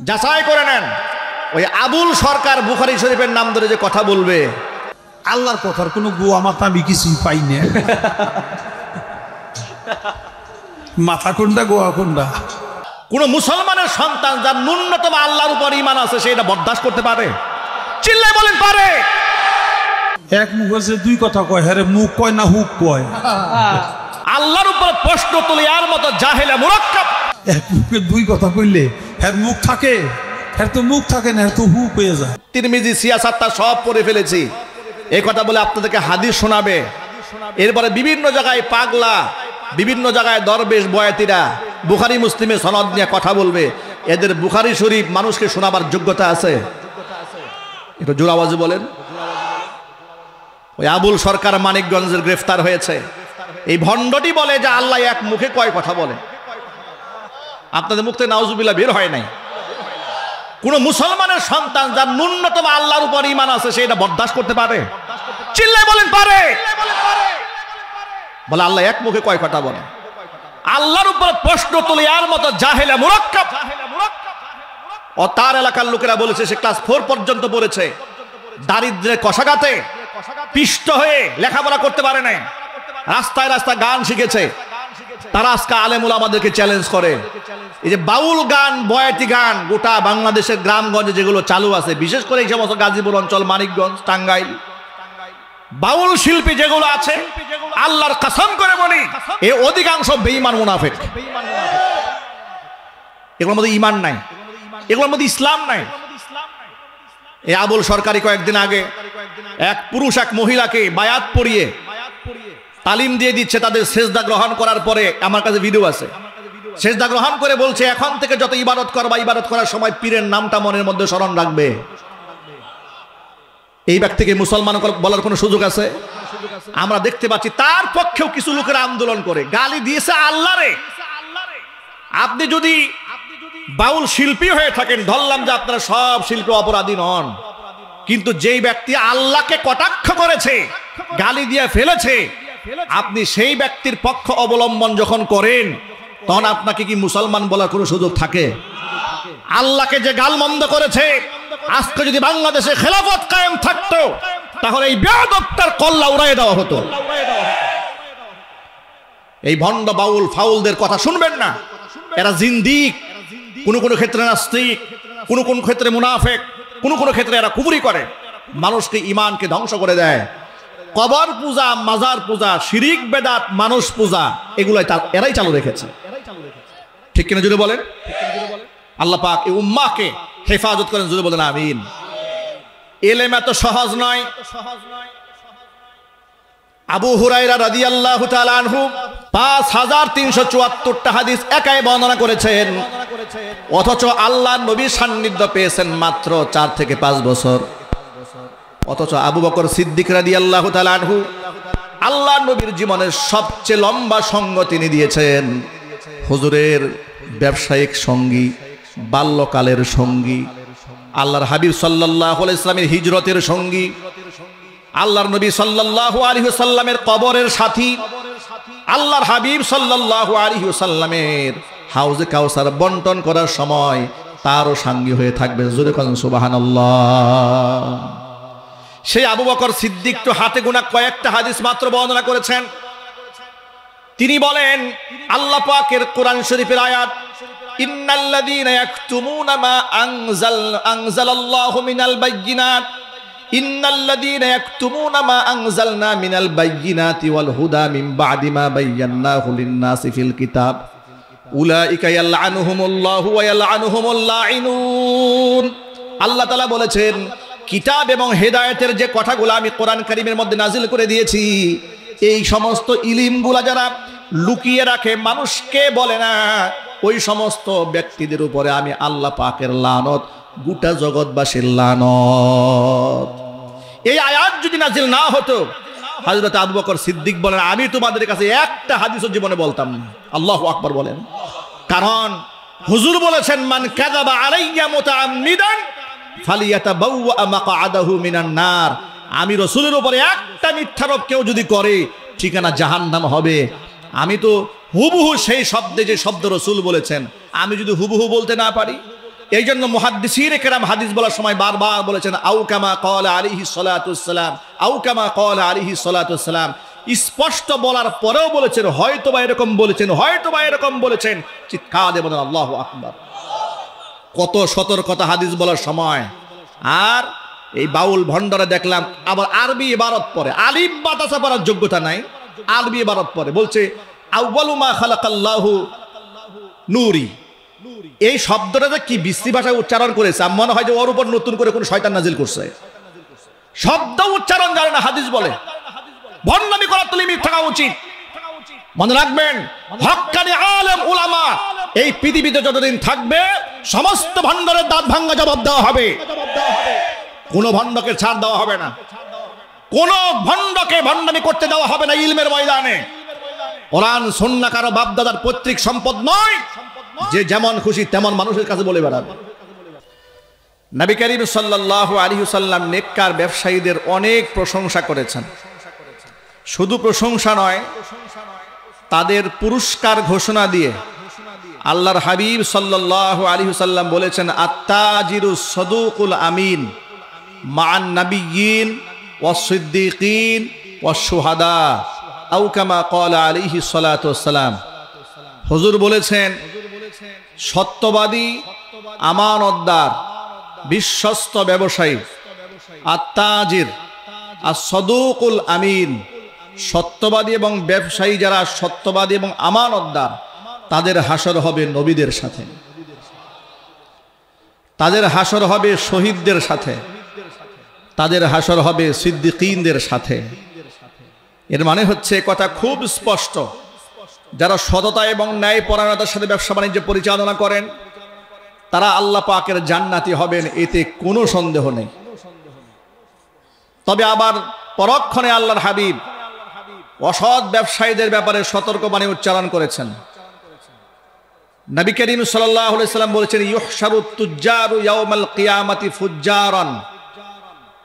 যাচাই করে নেন। ওই আবুল সরকার বুখারী শরীফের নাম ধরে যে কথা বলবে, আল্লাহর কথার কোনো গোয়া মাথা আমি কিছুই পাই না। মাথা কোনটা গোয়া কোনটা? কোন মুসলমানের সন্তান যার ন্যূনতম আল্লাহর উপর ঈমান আছে সে এটা বরদাস্ত করতে পারে? চিল্লায় বলেন পারে? এক মুখ আছে দুই কথা কয়, হ্যাঁ মুখ কয় না হুক কয়। আল্লাহর উপর প্রশ্ন তুলে আর মতো জাহেলা মুরাক্কাব। এক মুখে দুই কথা কইলে হ্যাঁ মুখ থাকে, হ্যাঁ তো মুখ থাকে না, হ্যাঁ তো হুক হয়ে যায়। তিরমিজি সিয়াসাতটা সব পড়ে ফেলেছি। এই কথা বলে আপনাদেরকে হাদিস শোনাবে, এরপরে বিভিন্ন জায়গায় পাগলা, বিভিন্ন জায়গায় দরবেশ বয়াতিরা বুখারী মুসলিমে সনদ নিয়ে কথা বলবে। এদের বুখারী শরীফ মানুষকে শোনাবার যোগ্যতা আছে? একটু জোর আওয়াজে বলেন। ওই আবুল সরকার মানিকগঞ্জের গ্রেফতার হয়েছে। এই ভণ্ডটি বলে যে আল্লাহ এক মুখে কয় কথা বলে। আপনাদের মুখ থেকে নাউজুবিল্লাহ বের হয় নাই। কোন মুসলমানের সন্তান যার ন্যূনতম আল্লাহর উপর ঈমান আছে সে এটা বরদাস্ত করতে পারে? চিল্লায় বলেন পারে? বলে আল্লাহ এক মুখে কয় কথা বলে। আল্লাহর উপর প্রশ্ন তুলে আর মতো জাহেলা মুরাক্কাব। ও তার এলাকার লোকেরা বলেছে সে ক্লাস 4 পর্যন্ত পড়েছে, দারিদ্র্যের কষাঘাতে পিষ্ট হয়ে লেখাপড়া করতে পারে নাই, রাস্তায় রাস্তায় গান শিখেছে। তারা আজকে আলেম ওলামাদেরকে চ্যালেঞ্জ করে। এই যে বাউল গান, বয়াতি গান গোটা বাংলাদেশের গ্রামগঞ্জে যেগুলো চালু আছে, বিশেষ করে এই সমস্ত গাজীপুর অঞ্চল, মানিকগঞ্জ, টাঙ্গাইল, বাউল শিল্পী যেগুলো আছে, আল্লাহর কসম করে বলি এ অধিকাংশ বেঈমান মুনাফিক। এগুলোর মধ্যে ঈমান নাই, এগুলোর মধ্যে ইসলাম নাই। এই আবুল সরকারি কয়েকদিন আগে এক পুরুষ এক মহিলাকে বায়াত পরিয়ে তালিম দিয়ে দিচ্ছে তাদের সেজদা গ্রহণ করার পরে। আমার কাছে ভিডিও আছে। সেজদা গ্রহণ করে বলছে এখন থেকে যত ইবাদত করবা, ইবাদত করার সময় পীরের নামটা মনের মধ্যে স্মরণ রাখবে। এই ব্যক্তিকে মুসলমান বলার কোনো সুযোগ আছে? আমরা দেখতে পাচ্ছি তার পক্ষেও কিছু লোকেরা আন্দোলন করে গালি দিয়েছে আল্লাহরে। আপনি যদি বাউল শিল্পী হয়ে থাকেন, ধরলাম যে আপনারা সব শিল্পী অপরাধী নন, কিন্তু যেই ব্যক্তি আল্লাহকে কটাক্ষ করেছে, গালি দিয়ে ফেলেছে, আপনি সেই ব্যক্তির পক্ষ অবলম্বন যখন করেন তখন আপনাকে কি মুসলমান বলার কোনো সুযোগ থাকে? আল্লাহকে যে গালমন্দ করেছে, আজকে যদি বাংলাদেশে খেলাফত কায়েম থাকতো তাহলে এই বেয়াদবটার কল্লা উড়াইয়ে দেওয়া হতো। এই ভণ্ড বাউল ফাউলদের কথা শুনবেন না। এরা জিন্দিক, কোন কোন ক্ষেত্রে নাস্তিক, কোন কোন ক্ষেত্রে মুনাফিক, কোন কোন ক্ষেত্রে এরা কুফরি করে, মানুষকে ঈমানকে ধ্বংস করে দেয়। কবর পূজা, মাজার পূজা, শিরিক বেদাত, মানুষ পূজা, এগুলাই এরাই চালু রেখেছে। ঠিক কিনা জুড়ে বলেন? আল্লাহ পাক এই উম্মাহকে হেফাজত করেন, জুড়ে বলেন আমিন। এলেম এত সহজ নয়। আবু হুরায়রা রাদিয়াল্লাহু তাআলা আনহু 5374টা হাদিস একাই বর্ণনা করেছেন, অথচ আল্লাহর নবীর সান্নিধ্য পেয়েছেন মাত্র 4 থেকে 5 বছর। অথচ আবু বকর সিদ্দিক রাদিয়াল্লাহু তাআলা আনহু আল্লাহর নবীর জীবনের সবচেয়ে লম্বা সঙ্গ তিনি দিয়েছেন। হুজুরের ব্যবসায়িক সঙ্গী, বাল্যকালের সঙ্গী, আল্লাহর হাবিব সাল্লাল্লাহু আলাইহি ওয়াসাল্লামের হিজরতের সঙ্গী, আল্লাহর নবী সাল্লাল্লাহু আলাইহি ওয়াসাল্লামের কবরের সাথী, আল্লাহর হাবিব সাল্লাল্লাহু আলাইহি ওয়াসাল্লামের হাউজে কাউসার বন্টন করার সময় তারও সঙ্গী হয়ে থাকবে। জোরে বলেন সুবহানাল্লাহ। সেই আবু বকর সিদ্দিক তো হাতে গোনা কয়েকটা হাদিস মাত্র বর্ণনা করেছেন। তিনি বলেন আল্লাহ পাকের কোরআন শরীফের আয়াত, ইন্নাল্লাযীনা ইয়াকতুমুনা মা আনজালাল্লাহু মিনাল বায়্যিনাত, ইন্নাল্লাযীনা ইয়াকতুমুনা মা আনজালনা মিনাল বায়্যিনাতি ওয়াল হুদা মিন বা'দি মা বায়্যানাহু লিন-নাসি ফিল কিতাব উলাইকা ইয়ালআনুহুমুল্লাহু ওয়া ইয়ালআনুহুমুল লাঈনুন। আল্লাহ তাআলা বলেছেন কিতাব এবং হেদায়েতের যে কথাগুলো আমি কোরআন কারীমের মধ্যে নাজিল করে দিয়েছি, এই সমস্ত ইলমগুলা যারা লুকিয়ে রাখে, মানুষকে বলে না, ওই সমস্ত ব্যক্তিদের উপরে আমি আল্লাহ পাকের লানত, গোটা জগৎবাসীর লানত। এই আয়াত যদি নাজিল না হতো, হযরত আবু বকর সিদ্দিক বলেন আমি তোমাদের কাছে একটা হাদিসও জীবনে বলতাম না। আল্লাহু আকবার বলেন। কারণ হুজুর বলেছেন মান কাযাবা আলাইয়া মুতাআম্মিদান ফালিয়াতাবাওয়া মাকআদাহু মিনান নার। আমি রাসূলের উপরে একটা মিথ্যারোপ কেউ যদি করে ঠিকানা জাহান্নাম হবে। আমি তো হুবহু সেই শব্দে যে শব্দ রাসূল বলেছেন আমি যদি হুবহু বলতে না পারি, এই জন্য মুহাদ্দিসিনে কেরাম হাদিস বলার সময় বারবার বলেছেন আউ কামা ক্বালা আলাইহিস সালাতুস সালাম, আউ কামা ক্বালা আলাইহিস সালাতুস সালাম। স্পষ্ট বলার পরেও বলেছেন হয়তোবা এরকম বলেছেন, হয়তোবা এরকম বলেছেন। চিৎকার দিয়ে বলেন আল্লাহু আকবার। কত সতর্কতা হাদিস বলার সময়। আর এই বাউল ভণ্ডরা দেখলাম আবার আরবি ইবারত পড়ে, আলিফ বা তাসা পড়ার যোগ্যতা নাই, আরবি ইবারত পড়ে। বলছে আউয়ালু মা খালাকাল্লাহু নূরি। এই শব্দটা যে কি বিশ্রী ভাষায় উচ্চারণ করেছে, আমার মনে হয় যে ওর উপর নতুন করে কোনো শয়তান নাজিল করছে। শব্দ উচ্চারণ জানে না, হাদিস বলে। ভণ্ডামি করার তো লিমিট থাকা উচিত। মনে রাখবেন, হক্কানি আলেম উলামা এই পৃথিবীতে যতদিন থাকবে সমস্ত ভণ্ডারের দাঁত ভাঙ্গা জবাব দেওয়া হবে। কোন ভণ্ডকে ছাড় দেওয়া হবে না, কোন ভণ্ডকে ভণ্ডামি করতে দেওয়া হবে না। ইলমের ময়দানে কোরআন সুন্নাহ কারো বাপদাদার পৈতৃক সম্পদ নয় যে যেমন খুশি তেমন মানুষের কাছে বলে বেড়াবে। নবী করিম সাল্লাল্লাহু আলাইহি ওয়াসাল্লাম নেককার ব্যবসায়ীদের অনেক প্রশংসা করেছেন। শুধু প্রশংসা নয়, তাদের পুরস্কার ঘোষণা দিয়ে আল্লাহর হাবিব সাল্লাল্লাহু আলাইহি ওয়াসাল্লাম বলেছেন আত-তাজিরুস সাদুকুল আমিন মা'আন নাবিয়্যিন ওয়াস সিদ্দিকিন ওয়াস শুহাদা আও কামা ক্বালা আলাইহিস সালাতু ওয়াস সালাম। হুজুর বলেছেন সত্যবাদী, আমানতদার, বিশ্বস্ত ব্যবসায়ী, আত-তাজির আস-সাদুকুল আমিন, সত্যবাদী এবং ব্যবসায়ী যারা সত্যবাদী এবং আমানতদার, তাদের হাসর হবে নবীদের সাথে, তাদের হাসর হবে শহীদদের সাথে, তাদের হাসর হবে সিদ্দিকীনদের সাথে। এর মানে হচ্ছে কথা খুব স্পষ্ট, যারা সততা এবং ন্যায়পরায়ণতার সাথে ব্যবসা বাণিজ্য পরিচালনা করেন তারা আল্লাহ পাকের জান্নাতি হবেন, এতে কোনো সন্দেহ নেই। তবে আবার পরক্ষণে আল্লাহর হাবিব অসৎ ব্যবসায়ীদের ব্যাপারে সতর্কবাণী উচ্চারণ করেছেন। নবী করিম সাল্লাল্লাহু আলাইহি ওয়াসাল্লাম বলেছেন ইউহশারুত তুজ্জারু ইয়াউমাল কিয়ামাতি ফুজ্জারান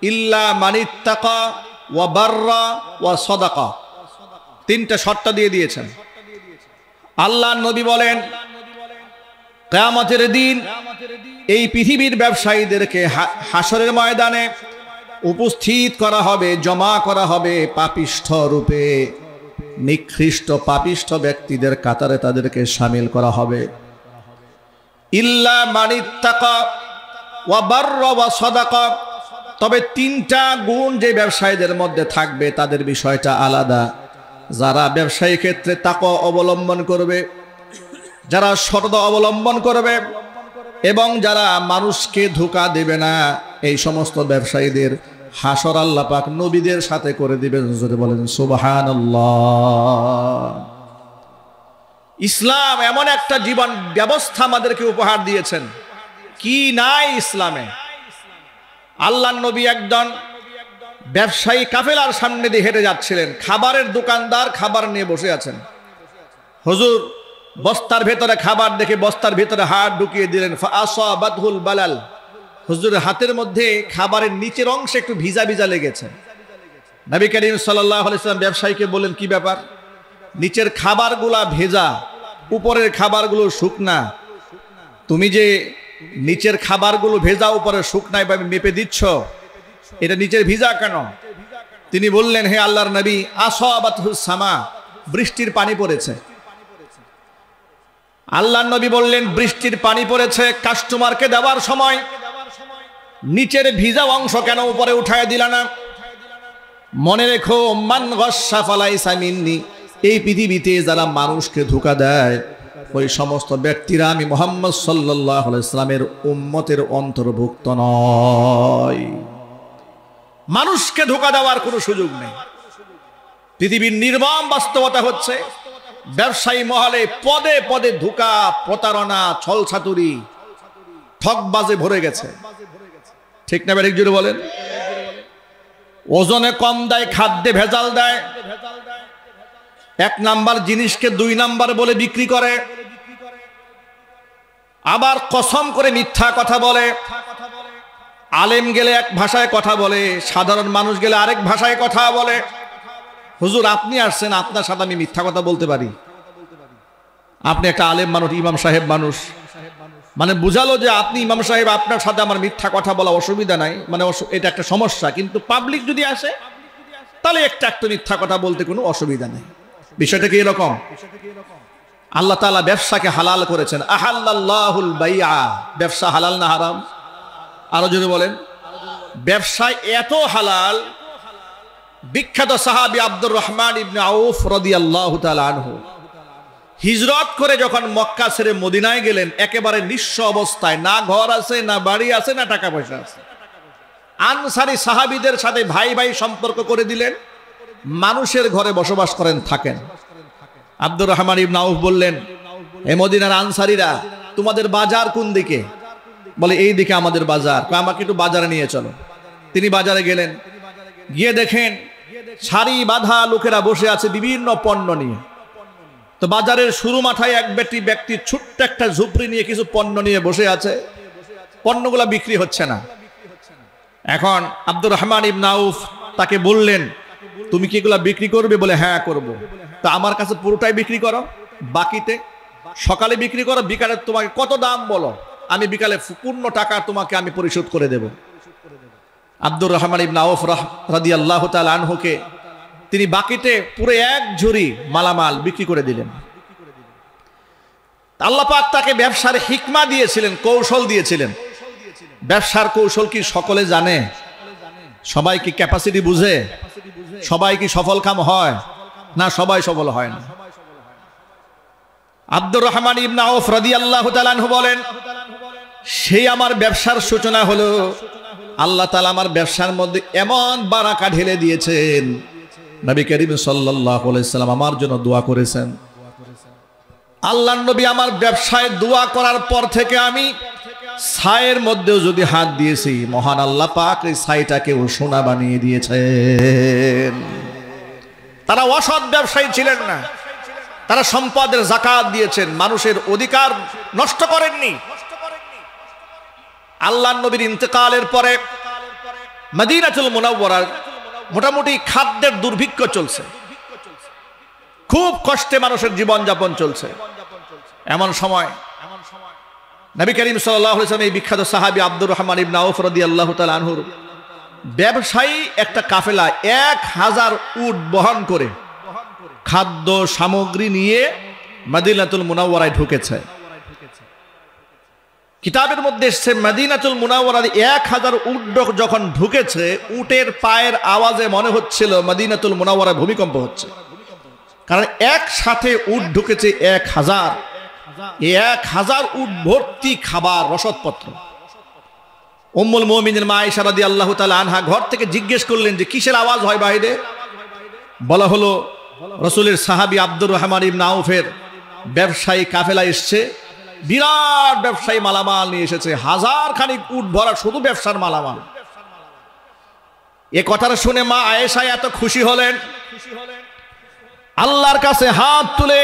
ইল্লা মানিত্তাকা ওয়া বাররা ওয়া সাদাকা। তিনটা শর্ত দিয়ে দিয়েছেন। আল্লাহর নবী বলেন কিয়ামতের দিন এই পৃথিবীর ব্যবসায়ীদেরকে হাসরের ময়দানে উপস্থিত করা হবে, জমা করা হবে পাপিষ্ঠ রূপে। নিকৃষ্ট পাপিষ্ঠ ব্যক্তিদের কাতারে তাদেরকে শামিল করা হবে। ইল্লা মানিত্তাকা ওয়া বাররা ওয়া সাদাকা। তবে তিনটা গুণ যে ব্যবসায়ীদের মধ্যে থাকবে তাদের বিষয়টা আলাদা। যারা ব্যবসায়ী ক্ষেত্রে তাকওয়া অবলম্বন করবে, যারা সততা অবলম্বন করবে এবং যারা মানুষকে ধোঁকা দেবে না, এই সমস্ত ব্যবসায়ীদের হাসর আল্লাহ পাক নবীদের সাথে করে দিবেন। জোরে বলেন সুবহানাল্লাহ। ইসলাম এমন একটা জীবন ব্যবস্থা আমাদেরকে উপহার দিয়েছেন, কি নাই ইসলামে। আল্লাহর নবী একজন ব্যবসায়ী কাফেলার সামনে দিয়ে হেঁটে যাচ্ছিলেন, খাবারের দোকানদার খাবার নিয়ে বসে আছেন। হুজুর বস্তার ভেতরে খাবার দেখে বস্তার ভেতরে হাত ঢুকিয়ে দিলেন। ফাআসাবাতহুল বালাল। হুজুরের হাতের মধ্যে খাবারের নিচের অংশে একটু ভিজা ভিজা লেগেছে। নবী করিম সাল্লাল্লাহু আলাইহি ওয়াসাল্লাম ব্যবসায়ীকে বললেন কি ব্যাপার? নিচের খাবারগুলা ভেজা, উপরের খাবারগুলো শুকনা। তুমি যে নিচের খাবারগুলো ভেজা উপরে শুকনা এভাবে মেপে দিচ্ছ, এটা নিচের ভিজা কেন? তিনি বললেন হে আল্লাহর নবী আসাবাতহুস সামা, বৃষ্টির পানি পড়েছে। আল্লাহর নবী বললেন বৃষ্টির পানি পড়েছে, কাস্টমারকে দেওয়ার সময় নিচের ভিজা অংশ কেন উপরে উঠায় দিলা না? মনে রেখো মান গাশশা ফালাইসা মিন্নি। এই পৃথিবীতে যারা মানুষকে ধোঁকা দেয় ওই সমস্ত ব্যক্তিরা আমি মুহাম্মদ সাল্লাল্লাহু আলাইহি ওয়াসাল্লামের উম্মতের অন্তর্ভুক্ত নয়। মানুষকে ধোঁকা দেওয়ার কোনো সুযোগ নেই। পৃথিবীর নির্মম বাস্তবতা হচ্ছে ব্যবসায়ী মহলে পদে পদে ধোঁকা, প্রতারণা, ছলছাতুরি, ঠকবাজে ভরে গেছে। ঠিক না বেঠিক জুড়ে বলেন? ওজনে কম দেয়, খাদ্যে ভেজাল দেয়, এক নাম্বার জিনিসকে দুই নাম্বার বলে বিক্রি করে, আবার কসম করে মিথ্যা কথা বলে। আলেম গেলে এক ভাষায় কথা বলে, সাধারণ মানুষ গেলে আরেক ভাষায় কথা বলে। হুজুর আপনি আসছেন, আপনার সাথে আমি মিথ্যা কথা বলতে পারি? আপনি একটা আলেম মানুষ, ইমাম সাহেব মানুষ, মানে বুঝালো যে আপনি ইমাম সাহেব, আপনার সাথে আমার মিথ্যা কথা বলা অসুবিধা নাই, মানে এটা একটা সমস্যা, কিন্তু পাবলিক যদি আসে তাহলে একটা মিথ্যা কথা বলতে কোনো অসুবিধা নেই। বিষয়টা কি এরকম? আল্লাহ তাআলা ব্যবসাকে হালাল করেছেন। আহাল্লাল্লাহুল বাইআ, ব্যবসা হালাল না হারাম? আরো যদি বলেন, ব্যবসা এত হালাল, বিখ্যাত সাহাবী আব্দুর রহমান ইবনে আউফ রাদিয়াল্লাহু তাআলা আনহু হিজরত করে যখন মক্কা ছেড়ে মদিনায় গেলেন, একেবারে নিঃস্ব অবস্থায়, না ঘর আছে, না বাড়ি আছে, না টাকা পয়সা আছে। আনসারী সাহাবীদের সাথে ভাই ভাই সম্পর্ক করে দিলেন, মানুষের ঘরে বসবাস করেন, থাকেন। আব্দুর রহমান ইবনে আউফ বললেন, হে মদিনার আনসারীরা, তোমাদের বাজার কোন দিকে? বলে, এই দিকে আমাদের বাজার। আমাকে একটু বাজারে নিয়ে চলো। তিনি বাজারে গেলেন, গিয়ে দেখেন সারি বাঁধা লোকেরা বসে আছে বিভিন্ন পণ্য নিয়ে। তো বাজারের শুরু মাথায় এক ব্যক্তি ছোট্ট একটা ঝুপড়ি নিয়ে কিছু পণ্য নিয়ে বসে আছে, পণ্যগুলো বিক্রি হচ্ছে না। এখন আব্দুর রহমান ইবনে আউফ তাকে বললেন, তুমি কি এগুলা বিক্রি করবে? বলে, হ্যাঁ করব। তা আমার কাছে পুরোটাই বিক্রি করো, বাকিতে সকালে বিক্রি করো, বিকালে তোমাকে কত দাম বলো, আমি বিকালে পূর্ণ টাকা তোমাকে আমি পরিশোধ করে দেব। আব্দুর রহমান ইবনে আউফ রাদিয়াল্লাহু তাআলা আনহুকে তিনি বাকিতে পুরো এক ঝুড়ি মালামাল বিক্রি করে দিলেন। আল্লাহ পাক তাকে ব্যবসার হিকমা দিয়েছিলেন, কৌশল দিয়েছিলেন। ব্যবসার কৌশল কি সকলে জানে? সবাই কি ক্যাপাসিটি বুঝে? সবাই কি সফলকাম হয়? না, সবাই সফল হয় না। আব্দুর রহমান ইবনে আউফ রাদিয়াল্লাহু তাআলা আনহু বলেন, সেই আমার ব্যবসার সূচনা হলো, আল্লাহ তাআলা আমার ব্যবসার মধ্যে এমন বারাকা ঢেলে দিয়েছেন, নবী করিম সাল্লাল্লাহু আলাইহি সাল্লাম আমার জন্য দোয়া করেছেন। আল্লাহর নবী আমার ব্যবসায় দোয়া করার পর থেকে আমি ছায়ের মধ্যেও যদি হাত দিয়েছি, মহান আল্লাহ পাক এই ছাইটাকেও সোনা বানিয়ে দিয়েছেন। তারা অসৎ ব্যবসায়ী ছিলেন না, তারা সম্পদের যাকাত দিয়েছেন, মানুষের অধিকার নষ্ট করেননি। আল্লাহর নবীর ইন্তেকালের পরে মদিনাতুল মুনাওয়ারার মোটামুটি খাদ্যের দুর্ভিক্ষ চলছে, খুব কষ্টে মানুষের জীবনযাপন চলছে। এমন সময় নবী করিম সাল্লাল্লাহু আলাইহি ওয়াসাল্লাম এই বিখ্যাত সাহাবী আব্দুর রহমান ইবনে আউফ রাদিয়াল্লাহু তাআলা আনহুর ব্যবসায়ী একটা কাফেলা 1000 উট বহন করে খাদ্য সামগ্রী নিয়ে মদিনাতুল মুনাওয়ারায় ঢুকেছে। কিতাবের মধ্যে এসেছে, মদিনাতুল মুনাওয়ারায় 1000 উট যখন ঢুকেছে, উটের পায়ের আওয়াজে মনে হচ্ছিল মদিনাতুল মুনাওয়ারায় ভূমিকম্প হচ্ছে, কারণ একসাথে উট ঢুকেছে 1000। এই 1000 উট ভর্তি খাবার, রসদপত্র। উম্মুল মুমিনিন মা আয়েশা রাদিয়াল্লাহু তাআলা আনহা ঘর থেকে জিজ্ঞেস করলেন যে কিসের আওয়াজ হয় বাইরে? বলা হলো, রাসূলের সাহাবী আব্দুর রহমান ইবনে আউফের ব্যবসায়ী কাফেলা এসছে, বিরাট ব্যবসায়ী মালামাল নিয়ে এসেছে, 1000 খানিক উট ভরা শুধু ব্যবসার মালামাল। এ কথাটা শুনে মা আয়েশা এত খুশি হলেন, আল্লাহর কাছে হাত তুলে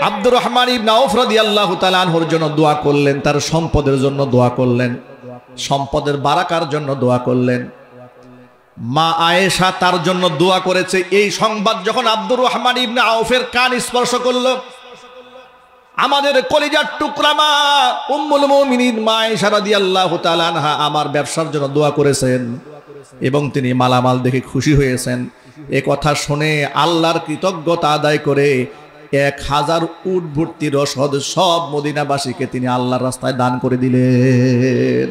আব্দুর রহমান ইবনে আউফ রাদিয়াল্লাহু তাআলা আনহুর জন্য দোয়া করলেন, তার সম্পদের জন্য দোয়া করলেন, সম্পদের বারাকার জন্য দোয়া করলেন। মা আয়েশা তার জন্য দোয়া করেছে। এই সংবাদ যখন আব্দুর রহমান ইবনে আউফের কান স্পর্শ করলো, আমাদের কলিজার টুকরা মা উম্মুল মুমিনিন মা আয়েশা রাদিয়াল্লাহু তাআলা আনহা আমার ব্যবসার জন্য দোয়া করেছেন এবং তিনি মালামাল দেখে খুশি হয়েছেন। এ কথা শুনে আল্লাহর কৃতজ্ঞতা আদায় করে 1000 উট ভর্তি রসদ সব মদিনাবাসীকে তিনি আল্লাহর রাস্তায় দান করে দিলেন।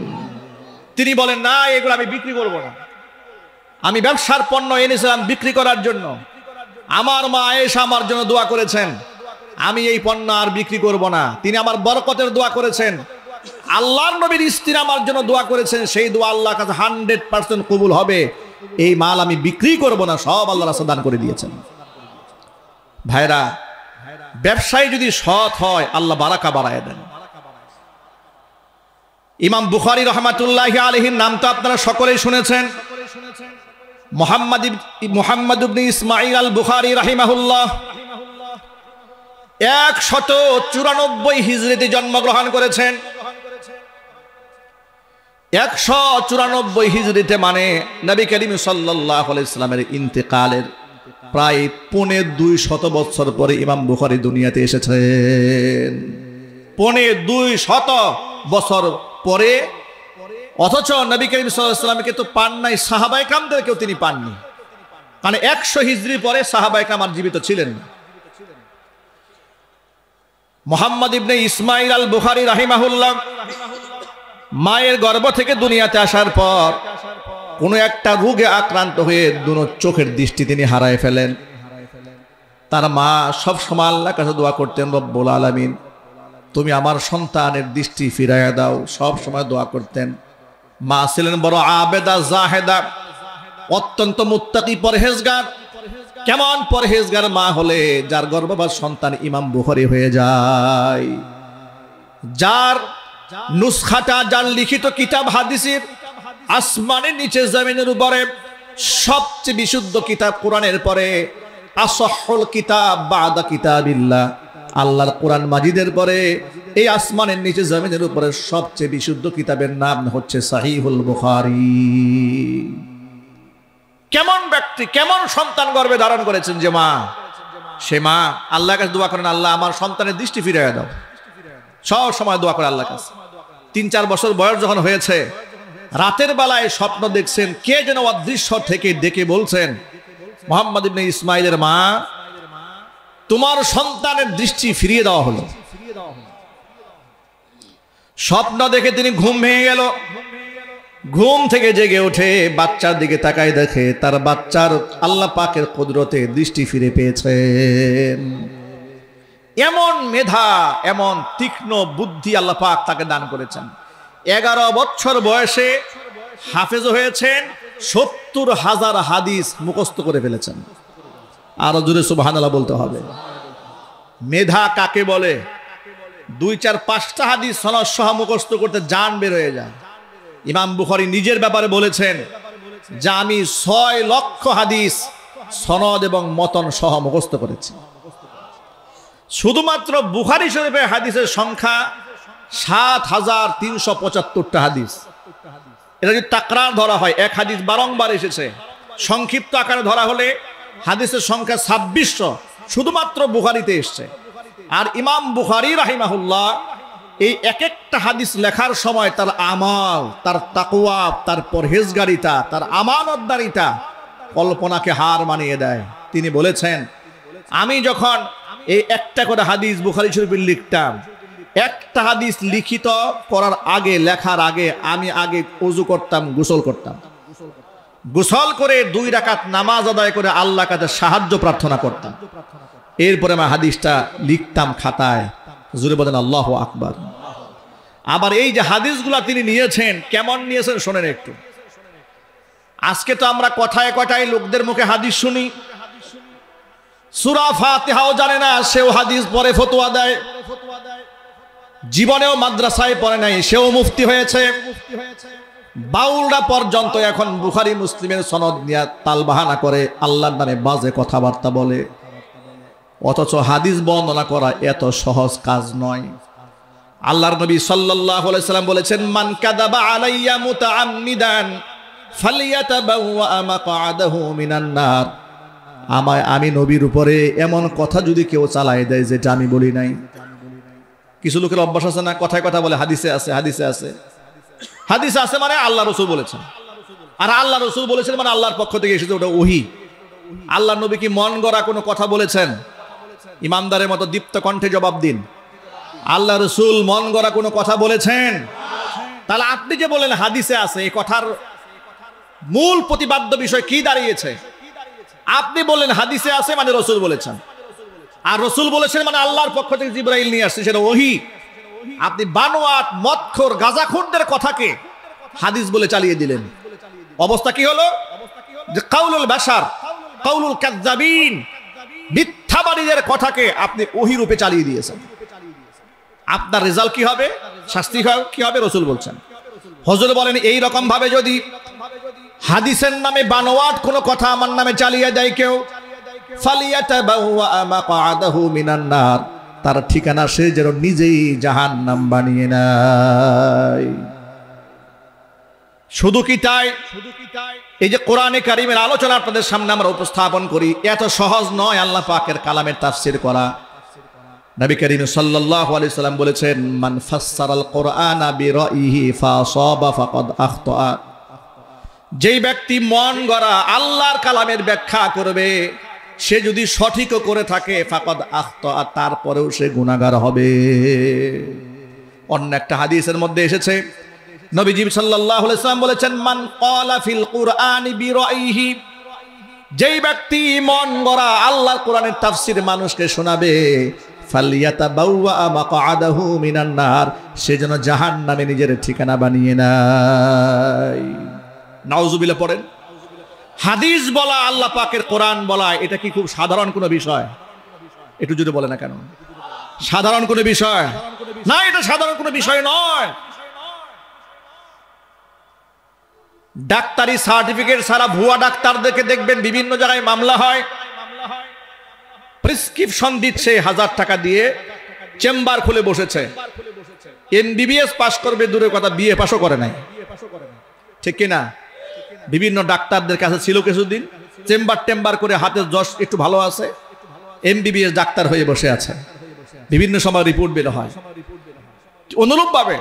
তিনি বলেন, না, এগুলো আমি বিক্রি করব না, আমি ব্যবসার পণ্য এনেছিলাম বিক্রি করার জন্য। আমার মা আয়েশা আমার জন্য দোয়া করেছেন, আমি এই পণ্য আর বিক্রি করব না। তিনি আমার বরকতের দোয়া করেছেন, আল্লাহর নবীর স্ত্রী আমার জন্য দোয়া করেছেন, সেই দোয়া আল্লাহর কাছে 100% কবুল হবে। এই মাল আমি বিক্রি করব না, সব আল্লাহর রাস্তায় দান করে দিয়েছেন। ভাইরা, ব্যবসায়ী যদি সৎ হয় আল্লাহ বারাকা বাড়ায় দেন। ইমাম বুখারী রাহমাতুল্লাহি আলাইহির নাম তো আপনারা সকলেই শুনেছেন, মুহাম্মদ ইবনে ইসমাঈল আল বুখারী রাহিমাহুল্লাহ 194 হিজরিতে জন্মগ্রহণ করেছেন। 194 হিজরিতে মানে নবী করিম সাল্লাল্লাহু আলাইহি সাল্লামের ইন্তেকালের প্রায় 250 বছর পরে ইমাম বুখারী দুনিয়াতে এসেছেন। 250 বছর পরে, অথচ নবী করিম সাল্লাল্লাহু আলাইহি ওয়াসাল্লামকে তো পান নাই, সাহাবায়ে কেরামদেরকেও তিনি পাননি, কারণ 100 হিজরি পরে সাহাবায়ে কেরাম আর জীবিত ছিলেন না। মুহাম্মদ ইবনে ইসমাইল আল বুখারী রাহিমাহুল্লাহ মায়ের গর্ভ থেকে দুনিয়াতে আসার পর কোনো একটা রোগে আক্রান্ত হয়ে দুনো চোখের দৃষ্টি তিনি হারায় ফেলেন। তার মা সব সময় আল্লাহর কাছে দোয়া করতেন, রব্বুল আলামিন তুমি আমার সন্তানের দৃষ্টি ফিরাইয়া দাও, সব সময় দোয়া করতেন। মা ছিলেন বড় আবেদা জাহেদা, অত্যন্ত মুত্তাকি পরহেজগার। কেমন পরহেজগার মা হলে যার গর্ভপাত সন্তান ইমাম বুখারী হয়ে যায়, যার নুসখাটা, যার লিখিত কিতাব হাদিসের আসমানের নিচে জমিনের উপরে সবচেয়ে বিশুদ্ধ কিতাব কোরআনের পরে আসহুল কিতাব বাদা কিতাবিল্লাহ, আল্লাহর কোরআন মাজিদের পরে এই আসমানের নিচে জমিনের উপরে সবচেয়ে বিশুদ্ধ কিতাবের নাম হচ্ছে সহিহুল বুখারী। কেমন ব্যক্তি, কেমন সন্তান গর্ভে ধারণ করেছেন যে মা, সে মা আল্লাহর কাছে দোয়া করেন, আল্লাহ আমার সন্তানের দৃষ্টি ফিরিয়ে দাও, সব সময় দোয়া করে আল্লাহর কাছে। 3-4 বছর বয়স যখন হয়েছে, রাতের বেলায় স্বপ্ন দেখছেন, কে যেন অদৃশ্য থেকে ডেকে বলছেন, মুহাম্মদ ইবনে ইসমাইলের মা তোমার সন্তানের দৃষ্টি ফিরিয়ে দেওয়া হলো। স্বপ্ন দেখে তিনি ঘুম ভেঙে গেল। ঘুম থেকে জেগে উঠে বাচ্চার দিকে তাকায়, দেখে তার বাচ্চার আল্লাহ পাকের কুদরতে দৃষ্টি ফিরে পেয়েছেন। এমন মেধা, এমন তীক্ষ্ণ বুদ্ধি আল্লাহ পাক তাকে দান করেছেন। 11 বছর বয়সে হাফেজ হয়েছেন, 70,000 হাদিস মুখস্থ করে ফেলেছেন। আরো জোরে সুবহানাল্লাহ বলতে হবে। মেধা কাকে বলে? 2-4-5টা হাদিস সনদ সহ মুখস্থ করতে জান বের হয়ে যায়। ইমাম বুখারী নিজের ব্যাপারে বলেছেন যে আমি 6 লক্ষ হাদিস সনদ এবং মতন সহ মুখস্থ করেছি। শুধুমাত্র বুখারী শরীফের হাদিসের সংখ্যা 7,375টা হাদিস। এটা যদি তাকরার ধরা হয়, এক হাদিস বারংবার এসেছে, সংক্ষিপ্ত আকারে ধরা হলে হাদিসের সংখ্যা 2600 শুধুমাত্র বুখারীতে এসছে। আর ইমাম বুখারী রাহিমাহুল্লাহ এই এক একটা হাদিস লেখার সময় তার আমাল, তার তাকওয়া, তার পরহেজগারিতা, তার আমানতদারিতা কল্পনাকে হার মানিয়ে দেয়। তিনি বলেছেন, আমি যখন এই একটা করে হাদিস বুখারী শরীফে লিখতাম, একটা হাদিস লিখিত করার আগে, লেখার আগে আমি আগে ওযু করতাম, গোসল করতাম। গোসল করে 2 রাকাত নামাজ আদায় করে আল্লাহর কাছে সাহায্য প্রার্থনা করতাম। এরপরে আমি হাদিসটা লিখতাম খাতায়। জোরে বলেন আল্লাহু আকবার। আবার এই যে হাদিসগুলা তিনি নিয়েছেন, কেমন নিয়েছেন শোনেন একটু। আজকে তো আমরা কথায় কথায় লোকদের মুখে হাদিস শুনি, সূরা ফাতিহাও জানে না, সেও হাদিস পড়ে ফতোয়া দেয়। জীবনেও মাদ্রাসায় পড়ে নাই, সেও মুফতি হয়েছে। বাউলরা পর্যন্ত এখন বুখারী মুসলিমের সনদ নিয়ে তালবাহানা করে, আল্লাহর নামে বাজে কথাবার্তা বলে। অথচ হাদিস বর্ণনা করা এত সহজ কাজ নয়। আল্লাহর নবী সাল্লাল্লাহু আলাইহি সাল্লাম বলেছেন, মান কাযাবা আলাইয়া মুতাআম্মিদান ফালিয়াতাবাওয়া মাকআদাহু মিনান নার। আমি নবীর উপরে এমন কথা যদি কেউ চালায় দেয় যেটা আমি বলি নাই। কিছু লোকের অভ্যাস আছে না, কথায় কথা বলে হাদিসে আছে, হাদিসে আছে। হাদিসে আছে মানে আল্লাহ রাসূল বলেছেন, আর আল্লাহ রাসূল বলেছেন মানে আল্লাহর পক্ষ থেকে এসেছে, ওটা ওহী। আল্লাহ নবী কি মন গড়া কোনো কথা বলেছেন? ইমানদারের মতো দীপ্ত কণ্ঠে জবাব দিন। আল্লাহ রাসূল মন গড়া কোনো কথা বলেছেন? তাহলে আপনি যে বলেন হাদিসে আছে, এই কথার মূল প্রতিপাদ্য বিষয় কি দাঁড়িয়েছে? আপনি বলেন হাদিসে আছে মানে রাসূল বলেছেন, আর রাসূল বলেছেন মানে আল্লাহর পক্ষ থেকে জিবরাইল নিয়ে আসছে, সেটা ওহী। আপনি বানোয়াট, মদখোর, গাঁজাখোরদের কথাকে হাদিস বলে চালিয়ে দিলেন। অবস্থা কি হলো? যে কাউলুল বাশার, কাউলুল কাযযাবিন, মিথ্যাবাদীদের কথাকে আপনি ওহী রূপে চালিয়ে দিয়েছেন। আপনার রেজাল্ট কি হবে? শাস্তি কি হবে? রাসূল বলছেন। হুজুর বলেন, এই রকম ভাবে যদি হাদিসের নামে বানোয়াট কোনো কথা আমার নামে চালিয়ে দেয় কেউ, ফালিয়াতাবাওয়া মাকআদাহু মিনান নার, তার ঠিকানা সে যেন নিজেই জাহান্নাম বানিয়ে নেয়। শুধু কি তাই? এই যে কোরআনে কারীমের আলোচনা আপনাদের সামনে আমরা উপস্থাপন করি, এত সহজ নয় আল্লাহ পাকের কালামের তাফসীর করা। নবী করিম সাল্লাল্লাহু আলাইহি সাল্লাম বলেছেন, মান ফাসসারাল কুরআনা বিরাইহি ফাসাবা ফাকাদ আখতা। যেই ব্যক্তি মন গড়া আল্লাহর কালামের ব্যাখ্যা করবে, সে যদি সঠিকও করে থাকে ফাকাদ আখতা, তারপরেও সে গুনাহগার হবে। অন্য একটা হাদিসের মধ্যে এসেছে, নবীজি সাল্লাল্লাহু আলাইহি সাল্লাম বলেছেন, মান ক্বালা ফিল কুরআনি বিরাইহি, যেই ব্যক্তি মন গড়া আল্লাহর কোরআনের তাফসীর মানুষকে শোনাবে, ফালিয়াতাবাওয়া মাকআদাহু মিনান নার, সে যেন জাহান্নামে নিজের ঠিকানা বানিয়ে নেয়। নাউজুবিল্লাহ পড়েন। হাদিস বলা, আল্লাহ পাকের কোরআন বলা, এটা কি খুব সাধারণ কোনো বিষয়? একটু যদি বলে না কেন সাধারণ কোনো বিষয় না? এটা সাধারণ কোনো বিষয় নয়। ডাক্তারি সার্টিফিকেট ছাড়া ভুয়া ডাক্তারদেরকে দেখবেন বিভিন্ন জায়গায় মামলা হয়, প্রেসক্রিপশন দিচ্ছে 1000 টাকা দিয়ে, চেম্বার খুলে বসেছে, এমবিবিএস পাস করবে দূরের কথা, বিএ পাসও করে নাই, ঠিক কিনা? বিভিন্ন ডাক্তারদের কাছে ছিল কিছুদিন, চেম্বার করে হাতের যশ একটু ভালো আছে, এমবিবিএস ডাক্তার হয়ে বসে আছে, বিভিন্ন সময় রিপোর্ট বের হয়। অনুরূপভাবে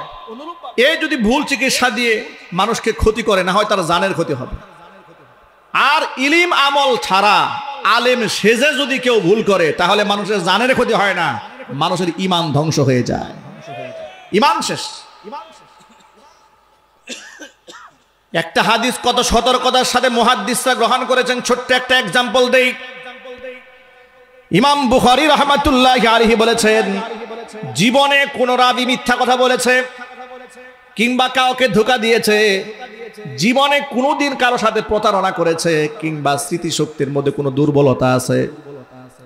এই যদি ভুল চিকিৎসা দিয়ে মানুষকে ক্ষতি করে, না হয় তার জানের ক্ষতি হবে। আর ইলিম আমল ছাড়া আলেম সেজে যদি কেউ ভুল করে, তাহলে মানুষের জানের ক্ষতি হয় না, মানুষের ঈমান ধ্বংস হয়ে যায়, ঈমান শেষ। একটা হাদিস কত সতর্কতার সাথে মুহাদ্দিসরা গ্রহণ করেছেন, ছোট্ট একটা এক্সাম্পল দেই। ইমাম বুখারী রাহমাতুল্লাহি আলাইহি বলেছেন, জীবনে কোন রাবী মিথ্যা কথা বলেছে কিংবা কাউকে ধোঁকা দিয়েছে, জীবনে কোনোদিন কারো সাথে প্রতারণা করেছে, কিংবা স্মৃতিশক্তির মধ্যে কোনো দুর্বলতা আছে,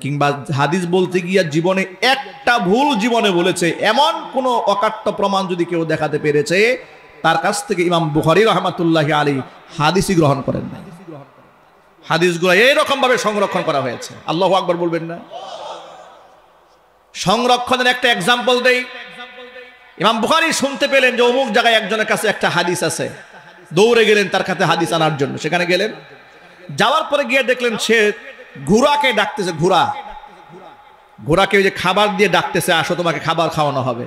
কিংবা হাদিস বলতে গিয়া জীবনে একটা ভুল জীবনে বলেছে, এমন কোনো অকাট্য প্রমাণ যদি কেউ দেখাতে পেরেছে, তার কাছ থেকে ইমাম বুখারী রাহমাতুল্লাহি আলাইহি হাদিসই গ্রহণ করেন না। হাদিসগুলো এইরকম ভাবে সংরক্ষণ করা হয়েছে, আল্লাহু আকবার বলবেন না? সংরক্ষণের একটা এক্সাম্পল দেই। ইমাম বুখারী শুনতে পেলেন যে অমুক জায়গায় একজনের কাছে একটা হাদিস আছে, দৌড়ে গেলেন তার কাছে হাদিস আনার জন্য। সেখানে গেলেন, যাওয়ার পরে গিয়ে দেখলেন সে ঘোড়াকে ডাকতেছে, ঘোড়াকে ওই যে খাবার দিয়ে ডাকতেছে, আসো তোমাকে খাবার খাওয়ানো হবে।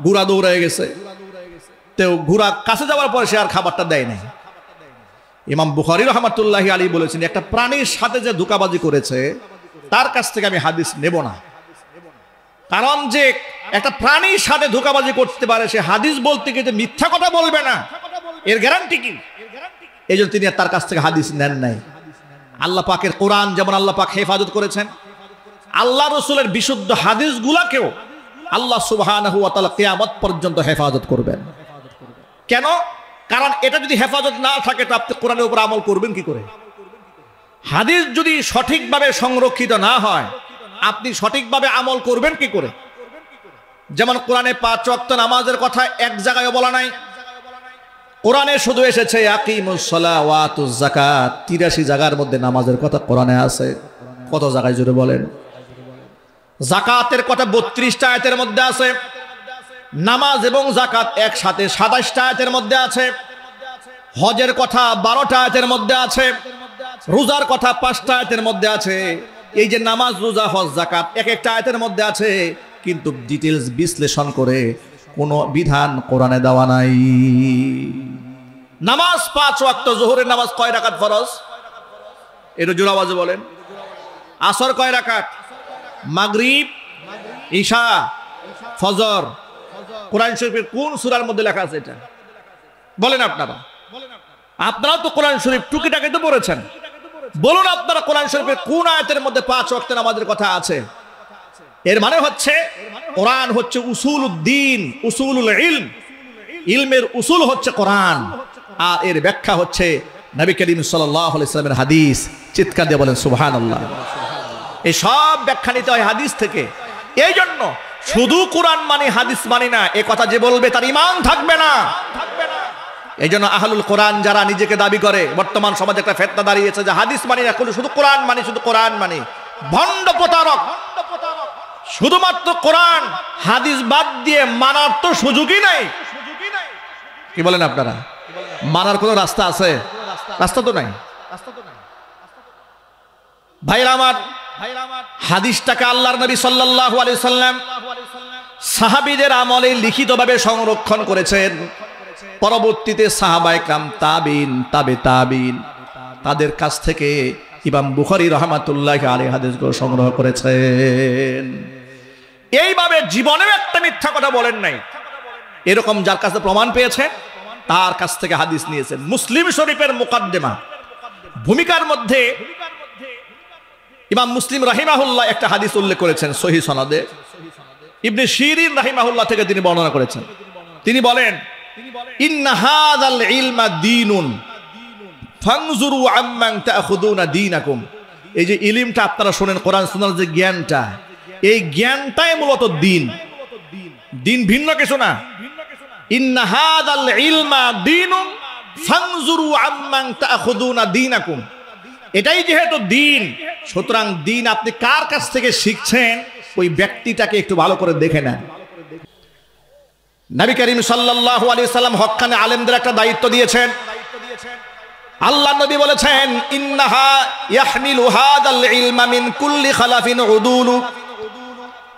ঘোড়া দৌড়ে গেছে, তো ঘোড়া কাছে যাওয়ার পরে সে আর খাবারটা দেয় নাই। ইমাম বুখারী রাহমাতুল্লাহি আলাইহি বলেছেন, একটা প্রাণীর সাথে যে ধোঁকাবাজি করেছে তার কাছ থেকে আমি হাদিস নেব না, কারণ যে একটা প্রাণীর সাথে ধোঁকাবাজি করতে পারে, সে হাদিস বলতে গিয়ে যে মিথ্যা কথা বলবে না, এর গ্যারান্টি কি? এই জন্য তিনি তার কাছ থেকে হাদিস নেন নাই। আল্লাহ পাকের কোরআন যেমন আল্লাহ পাক হেফাজত করেছেন, আল্লাহ রসুলের বিশুদ্ধ হাদিসগুলাকেও আল্লাহ সুবহানাহু ওয়া তাআলা কিয়ামত পর্যন্ত হেফাজত করবেন। কেন? কারণ এটা যদি হেফাজত না থাকে তো আপনি কোরআনের উপর আমল করবেন কি করে? হাদিস যদি সঠিকভাবে সংরক্ষিত না হয়, আপনি সঠিকভাবে আমল করবেন কি করে? যেমন কোরআনে 5 ওয়াক্ত নামাজের কথা এক জায়গায় বলা নাই, কোরআনে শুধু এসেছে আকিমুস সালাহ ওয়া আতুজ যাকাত, 83 জায়গার মধ্যে নামাজের কথা কোরআনে আছে। কত জায়গায় জুড়ে বলেন? যাকাতের কথা 32টা আয়াতের মধ্যে আছে, নামাজ এবং যাকাত একসাথে 27টা আয়াতের মধ্যে আছে, হজের কথা 12টা আয়াতের মধ্যে আছে, রোজার কথা 5টা আয়াতের মধ্যে আছে। এই যে নামাজ, রোজা, হজ, যাকাত এক একটা আয়াতের মধ্যে আছে, কিন্তু ডিটেইলস বিশ্লেষণ করে কোনো বিধান কোরআনে দেওয়া নাই। নামাজ 5 ওয়াক্ত, যোহরের নামাজ কয় রাকাত ফরজ? একটু জোরে আওয়াজে বলেন। আসর কয় রাকাত? মাগরিব, ঈশা, ফজর। কোরআন শরীফের কোন সূরার মধ্যে লেখা আছে এটা? বলেন আপনারা। আপনারা তো কোরআন শরীফ টুকিটাকি তো পড়েছেন, বলুন আপনারা কোরআন শরীফের কোন আয়াতের মধ্যে 5 ওয়াক্ত নামাজের কথা আছে? এর মানে হচ্ছে কোরআন হচ্ছে উসুলুদ্দিন, উসুলুল ইলম, ইলমের উসুল হচ্ছে কোরআন, আর এর ব্যাখ্যা হচ্ছে নবী করিম সাল্লাল্লাহু আলাইহি ওয়াসাল্লামের হাদিস। চিৎকার দিয়ে বলেন সুবহানাল্লাহ। এই সব ব্যাখ্যা নিতে হয় হাদিস থেকে। এই জন্য শুধু কোরআন মানি হাদিস মানি না, এ কথা যে বলবে তার ঈমান থাকবে না। এই জন্য আহলুল কোরআন যারা নিজেকে দাবি করে, বর্তমান সমাজে একটা ফিতনা দাঁড়িয়েছে যে হাদিস মানি না, শুধু কোরআন মানি, শুধু কোরআন মানি। ভণ্ড প্রতারক। শুধুমাত্র কোরআন হাদিস বাদ দিয়ে মানার তো সুযোগই নাই। কি বলেন আপনারা? মানার কোনো রাস্তা আছে? রাস্তা তো নাই। ভাইরা আমার, হাদিসটাকে আল্লাহর নবী সাল্লাল্লাহু আলাইহি সাল্লাম সাহাবীদের আমলে লিখিতভাবে সংরক্ষণ করেছেন। পরবর্তীতে সাহাবায়ে কেরাম, তাবিন, তাবিন তাদের কাছ থেকে ইমাম বুখারী রাহমাতুল্লাহি আলাইহি হাদিসগুলো সংগ্রহ করেছেন। এইভাবে জীবনেও একটা মিথ্যা কথা বলেন নাই, এরকম যার কাছে প্রমাণ পেয়েছেন তার কাছ থেকে হাদিস নিয়েছেন। মুসলিম শরীফের মুকাদ্দিমা ভূমিকার মধ্যে ইমাম মুসলিম রাহিমাহুল্লাহ একটা হাদিস উল্লেখ করেছেন সহিহ সনদে। ইবনে শিরিন রাহিমাহুল্লাহ থেকে তিনি বর্ণনা করেছেন। তিনি বলেন, ইন্না হাযাল ইলমা দীনুন ফানজুরু আম্মান তাখুদুনা দীনাকুম। এই যে ইলমটা আপনারা শুনেন, কোরআন সুন্নাহর যে জ্ঞানটা, এই জ্ঞানটাই মূলত দ্বীন। দ্বীন ভিন্ন কিছু না। ইন্না হাযাল ইলমা দীনুন ফানজুরু আম্মান তাখুদুনা দীনাকুম। এটাই যেহেতু দ্বীন, সুতরাং দ্বীন আপনি কার কাছ থেকে শিখছেন ওই ব্যক্তিটাকে একটু ভালো করে দেখে নেন। নবী করিম সাল্লাল্লাহু আলাইহি সাল্লাম হক্কানে আলেমদের একটা দায়িত্ব দিয়েছেন। আল্লাহ নবী বলেছেন, ইন্নাহা ইয়াহমিলু হাযাল ইলমা মিন কুল্লি খালাফিন উদুলু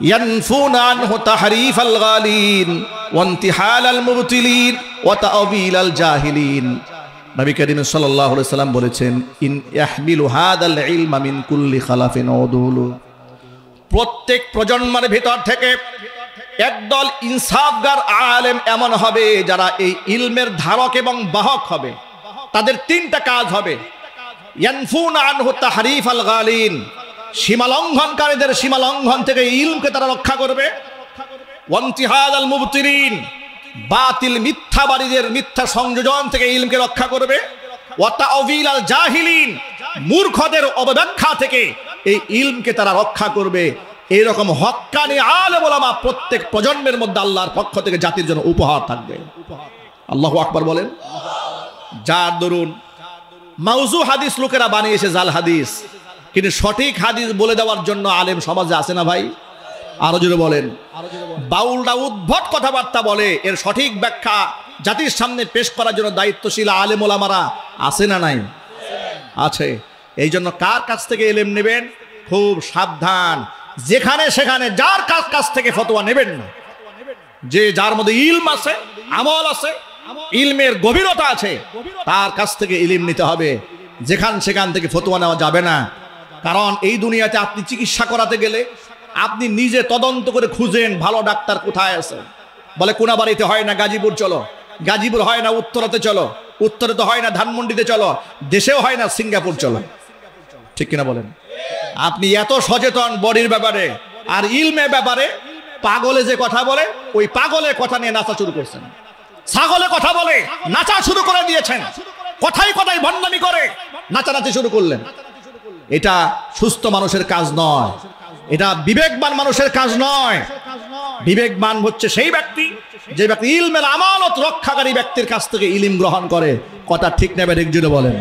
ইয়ানফুনা আনহু তাহরিফাল গালিন ওয়া ইনতিহালাল মুবতিলিন ওয়া তা'ওয়িলাল জাহিলিন। নবী করিম সাল্লাল্লাহু আলাইহি সাল্লাম বলেছেন, ইন ইয়াহমিলু হাযাল ইলমা মিন কুল্লি খালাফিন উদুলু। প্রত্যেক প্রজন্মের ভিতর থেকে একদল ইনসাফগার আলেম এমন হবে যারা এই ইলমের ধারক এবং বাহক হবে। তাদের তিনটা কাজ হবে। ইয়ানফুনা আনহু তাহরিফাল গালিন, সীমালঙ্ঘনকারীদের সীমালঙ্ঘন থেকে ইলমকে তারা রক্ষা করবে। ওয়া ইনতিহালাল মুবতিলিন, বাতিল মিথ্যাবাদীদের মিথ্যা সংযোজন থেকে ইলমকে রক্ষা করবে। ওয়া তা'ওয়িলাল জাহিলিন, মূর্খদের অবব্যাখ্যা থেকে এই ইলমকে তারা রক্ষা করবে। এইরকম হক্কানি আলেম ওলামা প্রত্যেক প্রজন্মের মধ্যে আল্লাহর পক্ষ থেকে জাতির জন্য উপহার থাকবে। আল্লাহু আকবার বলেন। যার দরুন মাউজু হাদিস লোকেরা বানিয়েছে, জাল হাদিস, কিন্তু সঠিক হাদিস বলে দেওয়ার জন্য আলেম সমাজে আছে না ভাই? আরো জোরে বলেন। বাউলরা উদ্ভট কথাবার্তা বলে, এর সঠিক ব্যাখ্যা জাতির সামনে পেশ করার জন্য দায়িত্বশীল আলেম ওলামারা আছে না নাই? আছে। এই জন্য কার কাছ থেকে ইলম নেবেন খুব সাবধান। যেখানে সেখানে যার কাছ থেকে ফতোয়া নেবেন না। যে যার মধ্যে ইলম আছে, আমল আছে, ইলমের গভীরতা আছে, তার কাছ থেকে ইলম নিতে হবে। সেখান থেকে ফতোয়া নেওয়া যাবে না। কারণ এই দুনিয়াতে আপনি চিকিৎসা করাতে গেলে আপনি নিজে তদন্ত করে খুঁজেন ভালো ডাক্তার কোথায় আছে। বলে কোনাবাড়িতে হয় না, গাজীপুর চলো। গাজীপুর হয় না, উত্তরাতে চলো। উত্তরে তো হয় না, ধানমন্ডিতে চলো। দেশেও হয় না, সিঙ্গাপুর চলো। ঠিক কিনা বলেন? আপনি এত সচেতন বডির ব্যাপারে আর ইলমের ব্যাপারে, পাগলে যে কথা বলে ওই পাগলের কথা নিয়ে নাচা শুরু করছেন। ছাগলে কথা বলে নাচা শুরু করে দিয়েছেন। কথাই কথাই ভণ্ডামি করে নাচানাচি শুরু করলেন। এটা সুস্থ মানুষের কাজ নয়, এটা বিবেকবান মানুষের কাজ নয়। বিবেকবান হচ্ছে সেই ব্যক্তি যে ব্যক্তি ইলমের আমানত রক্ষাকারী ব্যক্তির কাছ থেকে ইলম গ্রহণ করে। কথা ঠিক নেবে একজনে বলেন।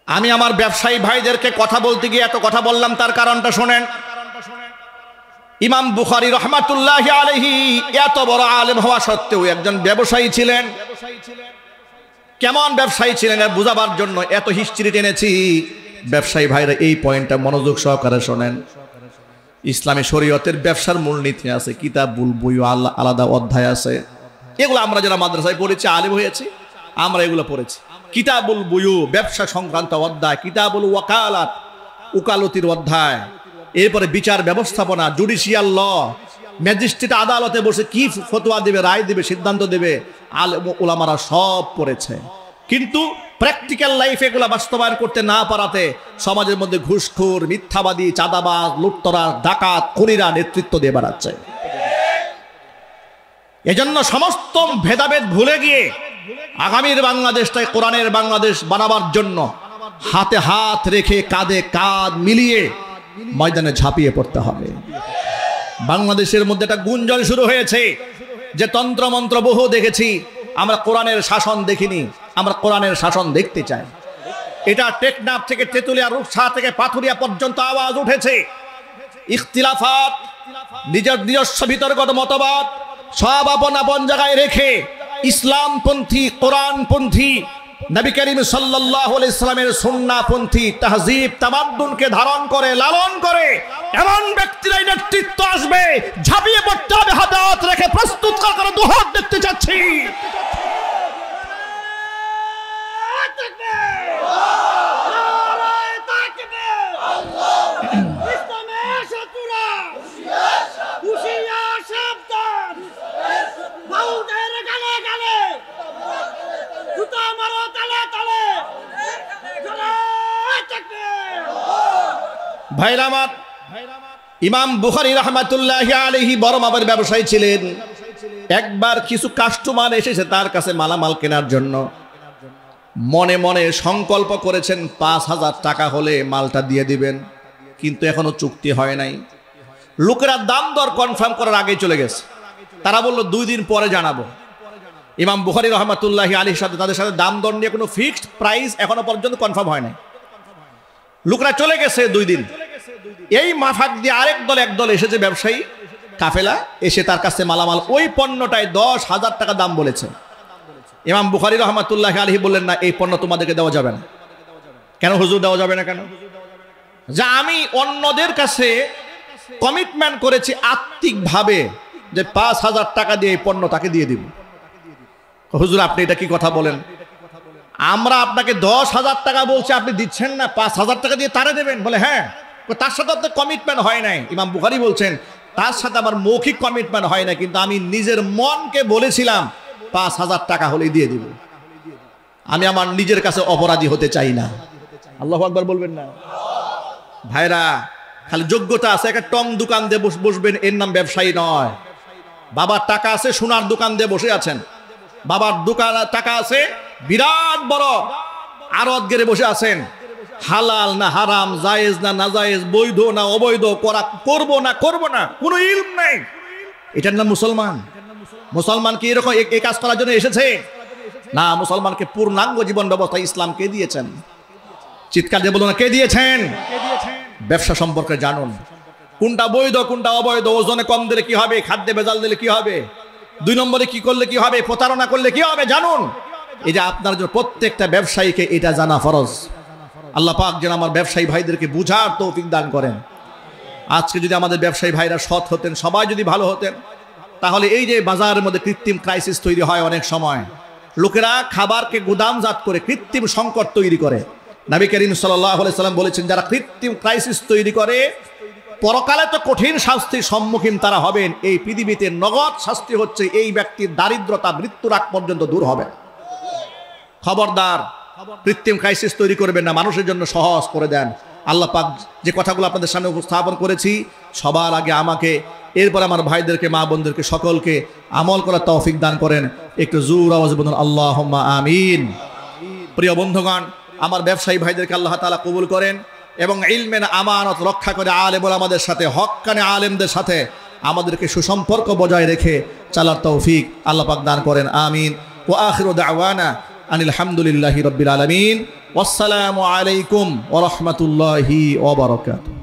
আমি আমার ব্যবসায়ী ভাইদেরকে কথা বলতে গিয়ে এত কথা বললাম, তার কারণটা শোনেন। ইমাম বুখারী রাহমাতুল্লাহি আলাইহি এত বড় আলেম হওয়া সত্ত্বেও একজন ব্যবসায়ী ছিলেন। কেমন ব্যবসায়ী ছিলেন বুঝাবার জন্য এত হিস্ট্রি টেনেছি। ব্যবসায়ী ভাইরা এই পয়েন্টটা মনোযোগ সহকারে শোনেন। ইসলামী শরীয়তের ব্যবসার মূলনীতি আছে, কিতাবুল বুয়ু আলাদা অধ্যায় আছে। এগুলো আমরা যারা মাদ্রাসায় পড়েছি, আলেম হয়েছি, আমরা এগুলো পড়েছি। কিতাবুল বুয়ু ব্যবসা সংক্রান্ত অধ্যায়, কিতাবুল ওয়াকালাত উকালতির অধ্যায়, এরপরে বিচার ব্যবস্থাপনা, জুডিশিয়াল ল, ম্যাজিস্ট্রেট আদালতে বসে কি ফতোয়া দেবে, রায় দেবে, সিদ্ধান্ত দেবে, আলেম ওলামারা সব পড়েছে। কিন্তু প্র্যাকটিক্যাল লাইফে এগুলো বাস্তবায়ন করতে না পারাতে সমাজের মধ্যে ঘুষখোর, মিথ্যাবাদী, চাঁদাবাজ, লুটতরাজ, ডাকাত, খুনিরা নেতৃত্ব দিয়ে বেড়াচ্ছে। এজন্য সমস্ত ভেদাভেদ ভুলে গিয়ে আগামীর বাংলাদেশটাই কোরআনের বাংলাদেশ বানাবার জন্য হাতে হাত রেখে কাঁধে কাঁধ মিলিয়ে ময়দানে ঝাঁপিয়ে পড়তে হবে। বাংলাদেশের মধ্যে একটা গুঞ্জন শুরু হয়েছে যে তন্ত্রমন্ত্র বহু দেখেছি, আমরা কোরআনের শাসন দেখিনি, আমরা কোরআনের শাসন দেখতে চাই। এটা টেকনাফ থেকে তেতুলিয়া, রূপসা থেকে পাথুরিয়া পর্যন্ত আওয়াজ উঠেছে। ইখতিলাফাত, নিজস্ব বিতর্কত মতবাদ সব আপন আপন জায়গায় রেখে ইসলামপন্থী, কোরআনপন্থী নবী করিম সাল্লাল্লাহু আলাইহি সাল্লামের সুন্নাহপন্থী তাহজিব তামাদ্দুনকে ধারণ করে লালন করে এমন ব্যক্তিরাই নেতৃত্ব আসবে। ঝাঁপিয়ে পড়তে হবে, হাত রেখে প্রস্তুত করে দুহাত দেখতে চাচ্ছি। ভাইরা আমার, ইমাম বুখারী রাহমাতুল্লাহি আলাইহি বড় মাপের ব্যবসায়ী ছিলেন। একবার কিছু কাস্টমার এসেছে তার কাছে মালামাল কেনার জন্য। মনে মনে সংকল্প করেছেন 5,000 টাকা হলে মালটা দিয়ে দিবেন, কিন্তু এখনো চুক্তি হয় নাই। লোকেরা দাম দর কনফার্ম করার আগে চলে গেছে। তারা বলল 2 দিন পরে জানাবো। ইমাম বুখারী রাহমাতুল্লাহি আলাইহির সাথে তাদের সাথে দাম দর নিয়ে কোনো ফিক্সড প্রাইস এখনো পর্যন্ত কনফার্ম হয় নাই। লোকরা চলে গেছে 2 দিন। এই মাফাক দিয়ে আরেক দল একদল এসেছে, ব্যবসায়ী কাফেলা এসে তার কাছে মালামাল ওই পণ্যটায় 10,000 টাকা দাম বলেছে। ইমাম বুখারী রাহমাতুল্লাহি আলাইহি বললেন, না, এই পণ্য তোমাদেরকে দেওয়া যাবে না। কেন হুজুর দেওয়া যাবে না কেন? যা আমি অন্যদের কাছে কমিটমেন্ট করেছি আত্মিকভাবে যে 5,000 টাকা দিয়ে এই পণ্য তাকে দিয়ে দিব। হুজুর আপনি এটা কি কথা বলেন? আমরা আপনাকে 10,000 টাকা বলছি, আপনি দিচ্ছেন না, 5,000 টাকা দিয়ে তারে দেবেন? বলে হ্যাঁ। তার সাথে আপনার কমিটমেন্ট হয় নাই। ইমাম বুখারী বলছেন, তার সাথে আমার মৌখিক কমিটমেন্ট হয় না, কিন্তু আমি নিজের মনকে বলেছিলাম 5,000 টাকা হলেই দিয়ে দিব। আমি আমার নিজের কাছে অপরাধী হতে চাই না। আল্লাহু আকবার বলবেন না? ভাইরা, খালি যোগ্যতা আছে একটা টং দোকান দিয়ে বসবেন, এর নাম ব্যবসায়ী নয়। বাবার টাকা আছে, সোনার দোকান দিয়ে বসে আছেন। বাবার দোকান টাকা আছে, বিরাট বড় আড়ত গেড়ে বসে আছেন। হালাল না হারাম, জায়েজ না নাজায়েজ, বৈধ না অবৈধ, করা করব না করব না, কোনো ইলম নাই। এটার নাম মুসলমান? মুসলমান কি এরকম এই কাজ করার জন্য এসেছে? না, মুসলমানকে পূর্ণাঙ্গ জীবন ব্যবস্থা ইসলাম কে দিয়েছেন? চিৎকার দিয়ে বলুন, কে দিয়েছেন? ব্যবসা সম্পর্কে জানুন, কোনটা বৈধ কোনটা অবৈধ, ওজনে কম দিলে কি হবে, খাদ্যে ভেজাল দিলে কি হবে, 2 নম্বরে কি করলে কি হবে, প্রতারণা করলে কি হবে, জানুন। এই যে আপনার জন্য প্রত্যেকটা ব্যবসায়ীকে এটা জানা ফরজ। আল্লাহ পাক যেন আমার ব্যবসায়ী ভাইদেরকে বুঝার তৌফিক দান করেন। আজকে যদি আমাদের ব্যবসায়ী ভাইরা সৎ হতেন, সবাই যদি ভালো হতেন, তাহলে এই যে বাজারের মধ্যে কৃত্রিম ক্রাইসিস তৈরি হয়, অনেক সময় লোকেরা খাবারকে গুদামজাত করে কৃত্রিম সংকট তৈরি করে। নবী করিম সাল্লাল্লাহু আলাইহি সাল্লাম বলেছেন, যারা কৃত্রিম ক্রাইসিস তৈরি করে পরকালে তো কঠিন শাস্তির সম্মুখীন তারা হবেন। এই পৃথিবীতে নগদ শাস্তি হচ্ছে এই ব্যক্তির দারিদ্রতা মৃত্যুর আগ পর্যন্ত দূর হবে। খবরদার কৃত্রিম ক্রাইসিস তৈরি করবেন না, মানুষের জন্য সহজ করে দেন। আল্লাহ পাক যে কথাগুলো আপনাদের সামনে উপস্থাপন করেছি, সবার আগে আমাকে, এরপর আমার ভাইদেরকে, মা বোনদেরকে সকলকে আমল করার তৌফিক দান করেন। একটু জোর আওয়াজে বলুন আল্লাহুম্মা আমিন। প্রিয় বন্ধুগণ, আমার ব্যবসায়ী ভাইদেরকে আল্লাহ তাআলা কবুল করেন এবং ইলমের আমানত রক্ষা করে আলেম ওলামাদের সাথে, হক্কানে আলেমদের সাথে আমাদেরকে সুসম্পর্ক বজায় রেখে চলার তৌফিক আল্লাহ পাক দান করেন। আমিন। ওয়া আখিরু দাওয়ানা আনিল হামদুলিল্লাহি রাব্বিল আলামিন। ওয়াসসালামু আলাইকুম ওয়া রাহমাতুল্লাহি ওয়া বারাকাতুহু।